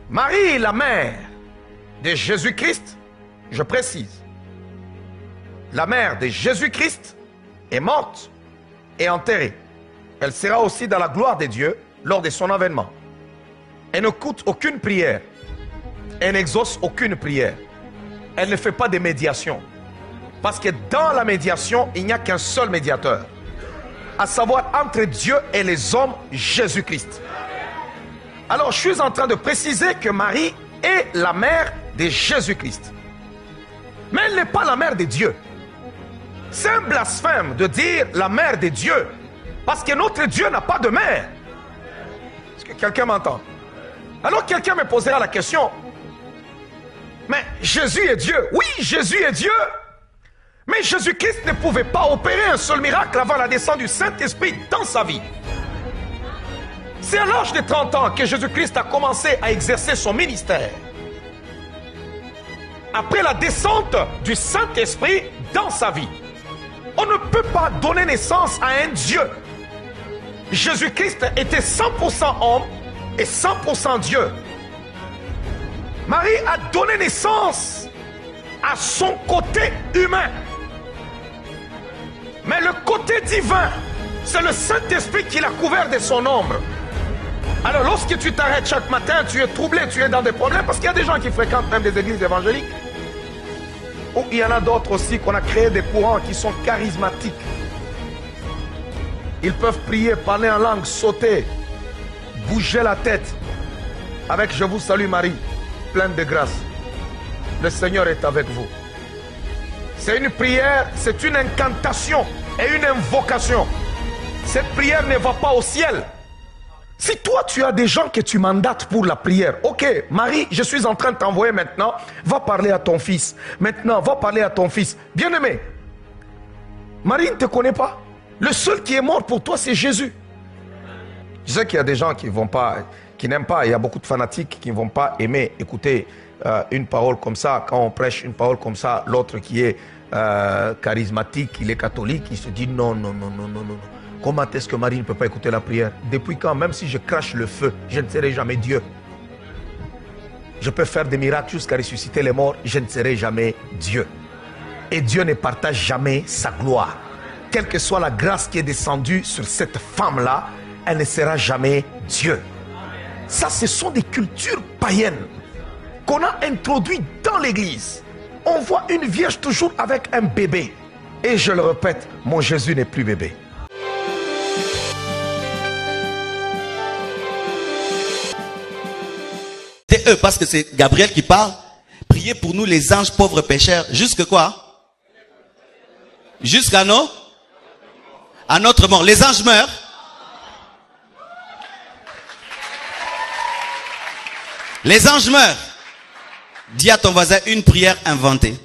Marie, la mère de Jésus-Christ, je précise, la mère de Jésus-Christ est morte et enterrée. Elle sera aussi dans la gloire de Dieu lors de son avènement. Elle ne coûte aucune prière. Elle n'exauce aucune prière. Elle ne fait pas de médiation. Parce que dans la médiation, il n'y a qu'un seul médiateur. À savoir entre Dieu et les hommes, Jésus-Christ. Alors, je suis en train de préciser que Marie est la mère de Jésus-Christ. Mais elle n'est pas la mère de Dieu. C'est un blasphème de dire la mère de Dieu. Parce que notre Dieu n'a pas de mère. Est-ce que quelqu'un m'entend? Alors quelqu'un me posera la question. Mais Jésus est Dieu. Oui, Jésus est Dieu. Mais Jésus-Christ ne pouvait pas opérer un seul miracle avant la descente du Saint-Esprit dans sa vie. C'est à l'âge de 30 ans que Jésus-Christ a commencé à exercer son ministère. Après la descente du Saint-Esprit dans sa vie. On ne peut pas donner naissance à un Dieu. Jésus-Christ était 100% homme et 100% Dieu. Marie a donné naissance à son côté humain. Mais le côté divin, c'est le Saint-Esprit qui l'a couvert de son ombre. Alors lorsque tu t'arrêtes chaque matin, tu es troublé, tu es dans des problèmes, parce qu'il y a des gens qui fréquentent même des églises évangéliques. Ou il y en a d'autres aussi qu'on a créé des courants qui sont charismatiques. Ils peuvent prier, parler en langue, sauter, bouger la tête avec je vous salue Marie, pleine de grâce. Le Seigneur est avec vous. C'est une prière, c'est une incantation et une invocation. Cette prière ne va pas au ciel. Si toi tu as des gens que tu mandates pour la prière, ok, Marie, je suis en train de t'envoyer maintenant, va parler à ton fils. Maintenant, va parler à ton fils. Bien-aimé, Marie ne te connaît pas. Le seul qui est mort pour toi, c'est Jésus. Je sais qu'il y a des gens qui vont pas, qui n'aiment pas, il y a beaucoup de fanatiques qui ne vont pas aimer écouter une parole comme ça. Quand on prêche une parole comme ça, l'autre qui est charismatique, il est catholique, il se dit non, non, non, non, non, non. Comment est-ce que Marie ne peut pas écouter la prière? Depuis quand, même si je crache le feu, je ne serai jamais Dieu. Je peux faire des miracles jusqu'à ressusciter les morts, je ne serai jamais Dieu. Et Dieu ne partage jamais sa gloire. Quelle que soit la grâce qui est descendue sur cette femme-là, elle ne sera jamais Dieu. Ça, ce sont des cultures païennes qu'on a introduites dans l'église. On voit une vierge toujours avec un bébé. Et je le répète, mon Jésus n'est plus bébé. C'est eux, parce que c'est Gabriel qui parle. Priez pour nous les anges pauvres pécheurs. Jusque quoi? Jusqu'à nous? À notre mort. Les anges meurent. Les anges meurent. Dis à ton voisin une prière inventée.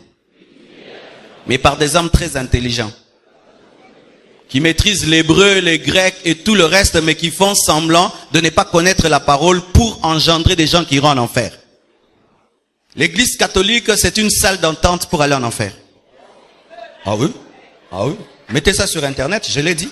Mais par des hommes très intelligents. Qui maîtrisent l'hébreu, les grecs et tout le reste, mais qui font semblant de ne pas connaître la parole pour engendrer des gens qui iront en enfer. L'église catholique, c'est une salle d'entente pour aller en enfer. Ah oui? Ah oui? Mettez ça sur internet, je l'ai dit.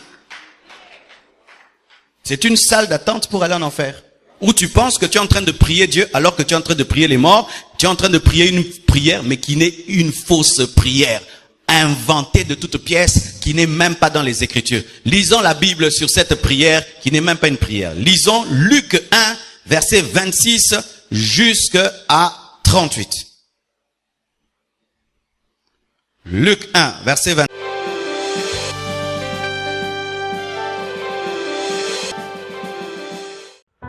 C'est une salle d'attente pour aller en enfer. Où tu penses que tu es en train de prier Dieu alors que tu es en train de prier les morts. Tu es en train de prier une prière, mais qui n'est une fausse prière. Inventée de toutes pièces, qui n'est même pas dans les Écritures. Lisons la Bible sur cette prière, qui n'est même pas une prière. Lisons Luc 1, verset 26 jusqu'à 38. Luc 1, verset 26.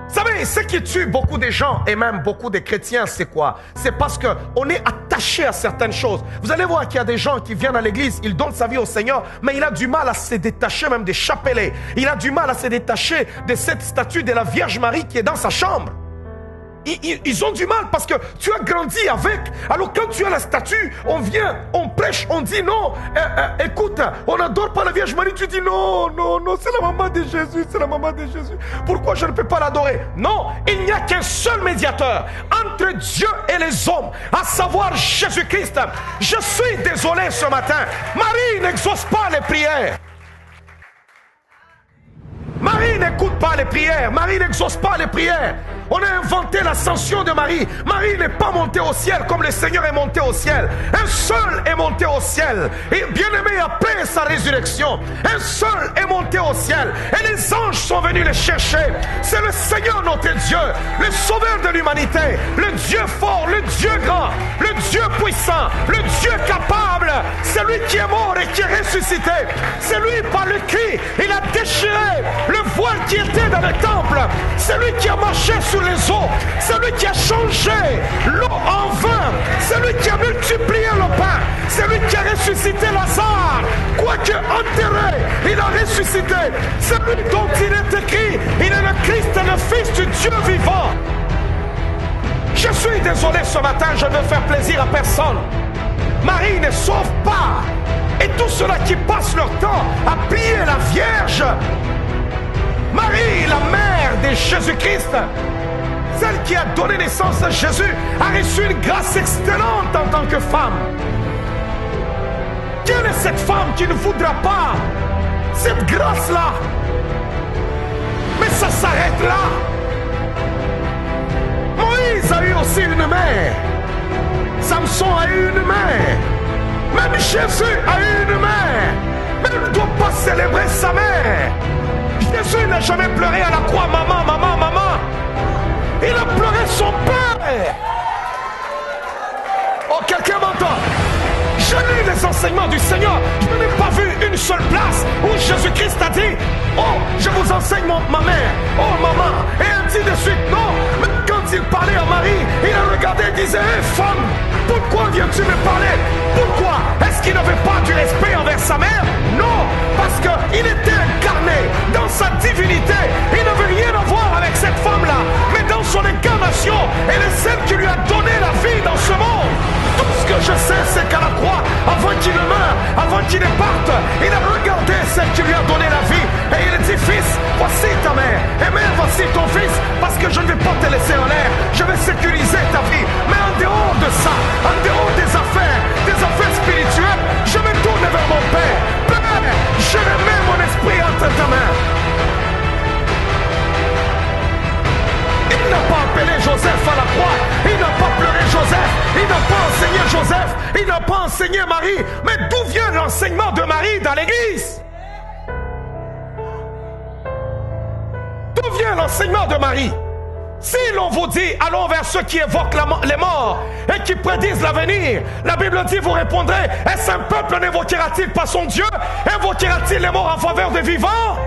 Vous savez, ce qui tue beaucoup de gens et même beaucoup de chrétiens, c'est quoi? C'est parce qu'on est attaché à certaines choses. Vous allez voir qu'il y a des gens qui viennent à l'église, ils donnent sa vie au Seigneur, mais il a du mal à se détacher même des chapelets. Il a du mal à se détacher de cette statue de la Vierge Marie qui est dans sa chambre. ils ont du mal parce que tu as grandi avec. Alors quand tu as la statue, on vient, on prêche, on dit non, écoute, on n'adore pas la Vierge Marie. Tu dis non, non, non, c'est la maman de Jésus, c'est la maman de Jésus. Pourquoi je ne peux pas l'adorer? Non, il n'y a qu'un seul médiateur entre Dieu et les hommes, à savoir Jésus-Christ. Je suis désolé ce matin, Marie n'exauce pas les prières. Marie n'écoute pas les prières. Marie n'exauce pas les prières. On a inventé l'ascension de Marie. Marie n'est pas montée au ciel comme le Seigneur est monté au ciel. Un seul est monté au ciel. Et bien aimé, après sa résurrection, un seul est monté au ciel. Et les anges sont venus le chercher. C'est le Seigneur notre Dieu, le sauveur de l'humanité, le Dieu fort, le Dieu grand, le Dieu puissant, le Dieu capable. C'est lui qui est mort et qui est ressuscité. C'est lui par le cri, il a déchiré le voile qui était dans le temple. C'est lui qui a marché sur les eaux. C'est lui qui a changé l'eau en vin. C'est lui qui a multiplié le pain. C'est lui qui a ressuscité Lazare. Quoique enterré, il a ressuscité. C'est lui dont il est écrit, il est le Christ, le Fils du Dieu vivant. Je suis désolé ce matin, je ne veux faire plaisir à personne. Marie ne sauve pas. Et tous ceux-là qui passent leur temps à prier la Vierge, Marie, la mère de Jésus-Christ, celle qui a donné naissance à Jésus, a reçu une grâce excellente en tant que femme. Quelle est cette femme qui ne voudra pas cette grâce-là? Mais ça s'arrête là. Moïse a eu aussi une mère. Samson a eu une mère. Même Jésus a eu une mère. Mais il ne doit pas célébrer sa mère. Jésus n'a jamais pleuré à la croix, maman, maman, maman. Il a pleuré son père. Oh, quelqu'un m'entend? J'ai lu les enseignements du Seigneur. Je n'ai pas vu une seule place où Jésus-Christ a dit: oh, je vous enseigne ma mère. Oh, maman. Et ainsi de suite. Non. Mais quand il parlait à Marie, il a regardé et disait: hé, femme, pourquoi viens-tu me parler? Pourquoi? Est-ce qu'il n'avait pas du respect envers sa mère? Non. Parce qu'il était incarné dans sa divinité. Il n'avait rien à voir avec cette femme-là. Mais dans son incarnation, elle est celle qui lui a donné la vie dans ce monde. Tout ce que je sais, c'est qu'à la croix, avant qu'il ne meure, avant qu'il ne parte, il a regardé celle qui lui a donné la vie. Et il a dit: fils, voici ta mère. Et mère, voici ton fils. Parce que je ne vais pas te laisser en l'air. Je vais sécuriser ta vie. Mais en dehors de ça, en dehors des affaires spirituelles, je me tourne vers mon Père. Père, je remets mon esprit entre ta main. Il n'a pas appelé Joseph à la croix. Il n'a pas pleuré Joseph. Il n'a pas enseigné Joseph. Il n'a pas enseigné Marie. Mais d'où vient l'enseignement de Marie dans l'église? D'où vient l'enseignement de Marie? Si l'on vous dit allons vers ceux qui évoquent les morts et qui prédisent l'avenir, la Bible dit, vous répondrez: est-ce un peuple n'évoquera-t-il pas son Dieu? Évoquera-t-il les morts en faveur des vivants?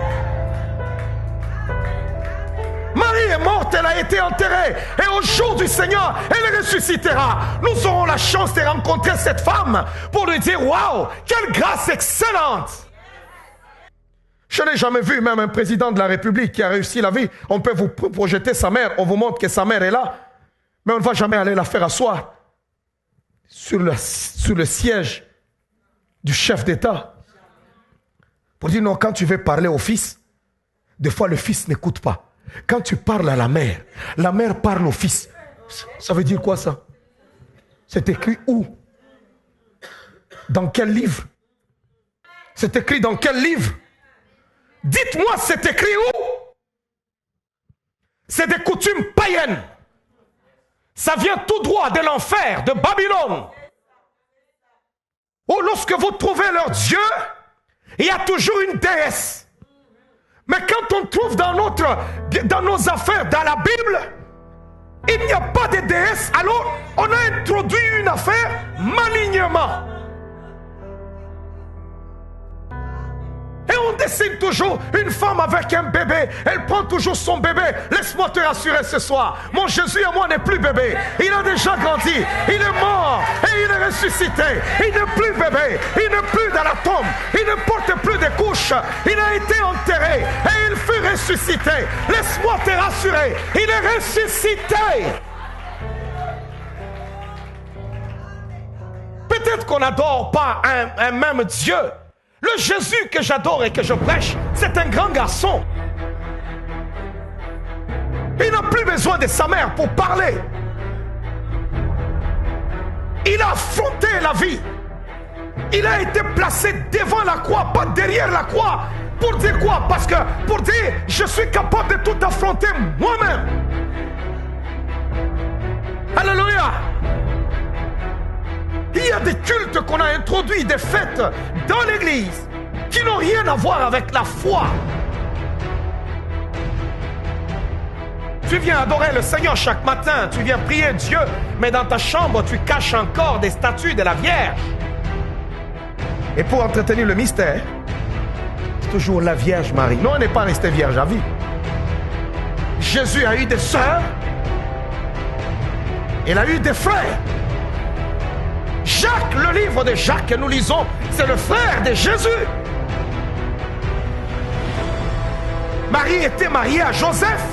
Marie est morte, elle a été enterrée. Et au jour du Seigneur, elle ressuscitera. Nous aurons la chance de rencontrer cette femme pour lui dire: waouh, quelle grâce excellente! Je n'ai jamais vu même un président de la République qui a réussi la vie. On peut vous projeter sa mère, on vous montre que sa mère est là, mais on ne va jamais aller la faire asseoir sur le siège du chef d'État. Pour dire non, quand tu veux parler au fils, des fois le fils n'écoute pas. Quand tu parles à la mère parle au fils. Ça veut dire quoi ça? C'est écrit où? Dans quel livre? C'est écrit dans quel livre? Dites-moi, c'est écrit où? C'est des coutumes païennes. Ça vient tout droit de l'enfer, de Babylone. Où lorsque vous trouvez leur Dieu, il y a toujours une déesse. Mais quand on trouve dans nos affaires, dans la Bible, il n'y a pas de déesse. Alors, on a introduit une affaire malignement. Et on dessine toujours une femme avec un bébé. Elle prend toujours son bébé. Laisse-moi te rassurer ce soir. Mon Jésus à moi n'est plus bébé. Il a déjà grandi. Il est mort et il est ressuscité. Il n'est plus bébé. Il n'est plus dans la tombe. Il ne porte plus de couches. Il a été enterré et il fut ressuscité. Laisse-moi te rassurer. Il est ressuscité. Peut-être qu'on n'adore pas un même Dieu. Le Jésus que j'adore et que je prêche, c'est un grand garçon. Il n'a plus besoin de sa mère pour parler. Il a affronté la vie. Il a été placé devant la croix, pas derrière la croix. Pour dire quoi? Parce que pour dire, je suis capable de tout affronter moi-même. Alléluia. Il y a des cultes qu'on a introduits, des fêtes dans l'église qui n'ont rien à voir avec la foi. Tu viens adorer le Seigneur chaque matin, tu viens prier Dieu, mais dans ta chambre, tu caches encore des statues de la Vierge. Et pour entretenir le mystère, c'est toujours la Vierge Marie. Non, elle n'est pas restée vierge à vie. Jésus a eu des sœurs, il a eu des frères. Jacques, le livre de Jacques que nous lisons, c'est le frère de Jésus. Marie était mariée à Joseph.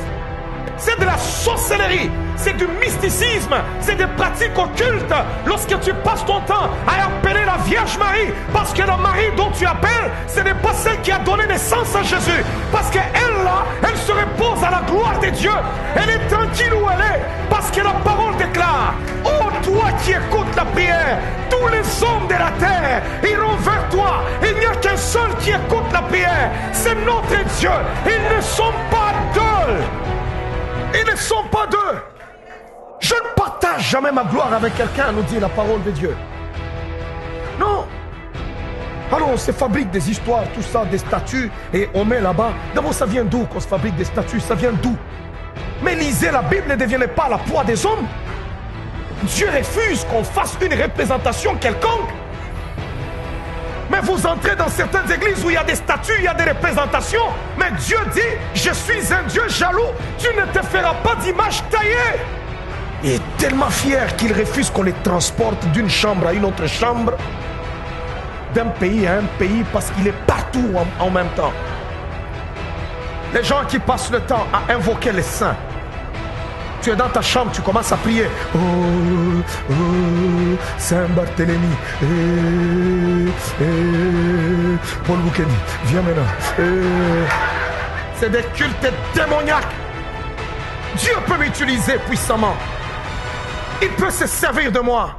C'est de la sorcellerie, c'est du mysticisme, c'est des pratiques occultes. Lorsque tu passes ton temps à appeler la Vierge Marie, parce que la Marie dont tu appelles, ce n'est pas celle qui a donné naissance à Jésus. Parce qu'elle là, elle se repose à la gloire de Dieu. Elle est tranquille où elle est, parce que la parole déclare: oh toi qui écoutes la prière, tous les hommes de la terre iront vers toi. Il n'y a qu'un seul qui écoute la prière, c'est notre Dieu. Ils ne sont pas deux. Ils ne sont pas deux. Je ne partage jamais ma gloire avec quelqu'un, nous dit la parole de Dieu. Non. Alors on se fabrique des histoires, tout ça, des statues, et on met là-bas. D'abord, ça vient d'où qu'on se fabrique des statues? Ça vient d'où? Mais lisez la Bible, ne devenez pas la proie des hommes. Dieu refuse qu'on fasse une représentation quelconque. Mais vous entrez dans certaines églises où il y a des statues, il y a des représentations. Mais Dieu dit: je suis un Dieu jaloux, tu ne te feras pas d'image taillée. Il est tellement fier qu'il refuse qu'on les transporte d'une chambre à une autre chambre, d'un pays à un pays, parce qu'il est partout en même temps. Les gens qui passent le temps à invoquer les saints. Tu es dans ta chambre, tu commences à prier. Oh, oh, Saint Barthélemy, Paul Boukendi, viens maintenant. C'est des cultes démoniaques. Dieu peut m'utiliser puissamment. Il peut se servir de moi.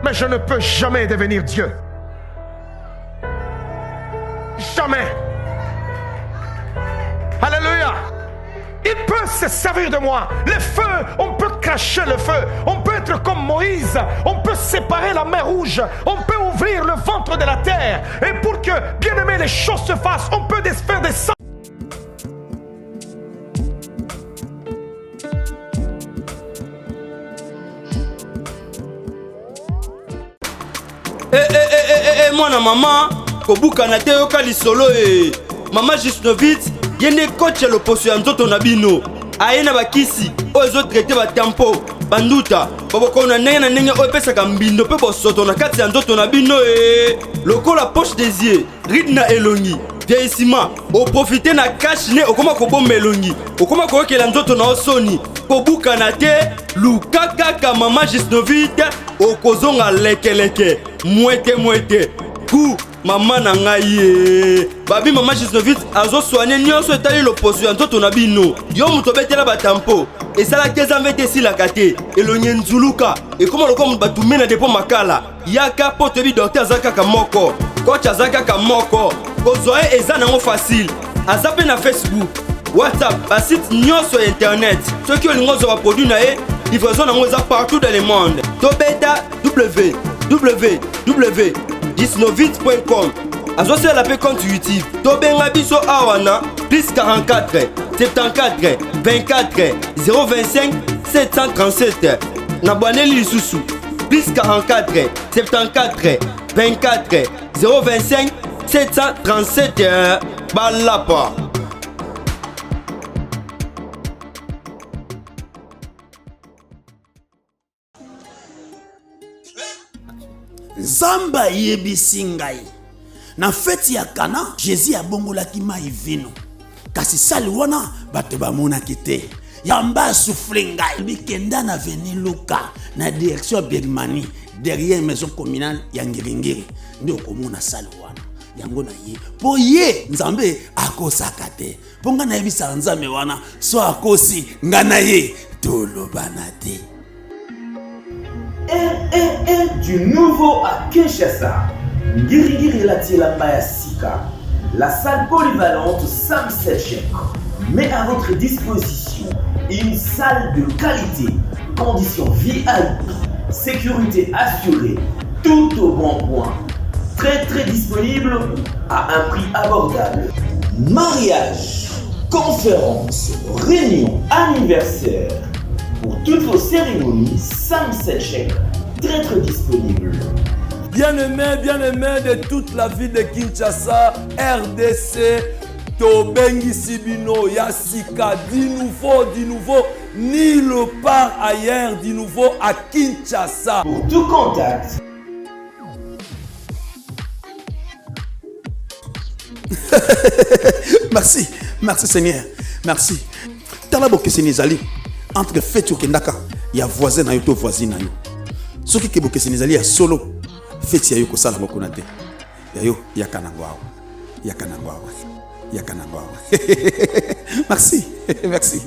Mais je ne peux jamais devenir Dieu. Jamais. Alléluia. Il peut se servir de moi. Le feu, on peut cracher le feu. On peut être comme Moïse. On peut séparer la mer Rouge. On peut ouvrir le ventre de la terre. Et pour que, bien aimé, les choses se fassent, on peut faire des sangs. Mwana mama kobuka na te yoka lisolo mama Gisnovitz yene coach ya loposo ya nzoto na bino ayena bakisi oyo ezotraite batempo banduta babokona ndenge na ndenge oyo epesaka mbindo mpe bosoto na kati ya nzoto na bino lokola poche des yeux ride na elongi vieillissement oprofite na cash ne okoma kobomba elongi okoma koyokela nzoto na osoni kobuka na te luka kaka mama Gisnovitz okozonga lekeleke mwete ku mama na ngai babi mama Gisnovitz azo soigner nyonso etali loposo ya nzoto na bino yo muto betela batampo esala keza mvete silaka te elonye nzuluka ekoma lokoma mutu batumena depo makala yaka po toyebi docteur aza kaka moko coach aza kaka moko kozwa ye eza nango facile aza mpe na Facebook WhatsApp basite nyonso ya internet soki olingi ozwa baproduit na ye livraison nango eza partout dans le monde tobeta www.gisnovitz.com azosala mpe compte YouTube tobenga biso awa na plus 44 74 24 025 737 na bwaneli lisusu plus 44 74 24 025 737 balapa. Zamba yebisi ngai na feti ya Kana Jésus abongolaki mai vino kasi sali wana bato bamonaki te yamba souffle ngai bikenda na veni Luka na direction Birmanie derrière maison communale ya Ngiringiri nde okomona salle wana yango na ye po ye nzambe akosaka te po nga na yebisa nzambe wana so akosi nga na ye tolobana te. Du nouveau à Kinshasa, Ngirigiri Latiela Sika, la salle polyvalente Sam Selchek met à votre disposition une salle de qualité, conditions VIP, sécurité assurée, tout au bon point, très disponible à un prix abordable. Mariage, conférences, réunions, anniversaires, pour toutes vos cérémonies, Sam Selchek, très disponible. Bien-aimés de toute la ville de Kinshasa, RDC, Tobengi Sibino, Yassika, du nouveau, nulle part ailleurs, du nouveau à Kinshasa. Pour tout contact. Merci Seigneur, merci. Talabo Kesenizali, entre fête au Kendaka, il y a voisin na yo to voisine na yo. Ce qui est Kesenizali ya solo. Feti ya yuko sala moko na te. Ya yo yakanangwa. Merci. Merci.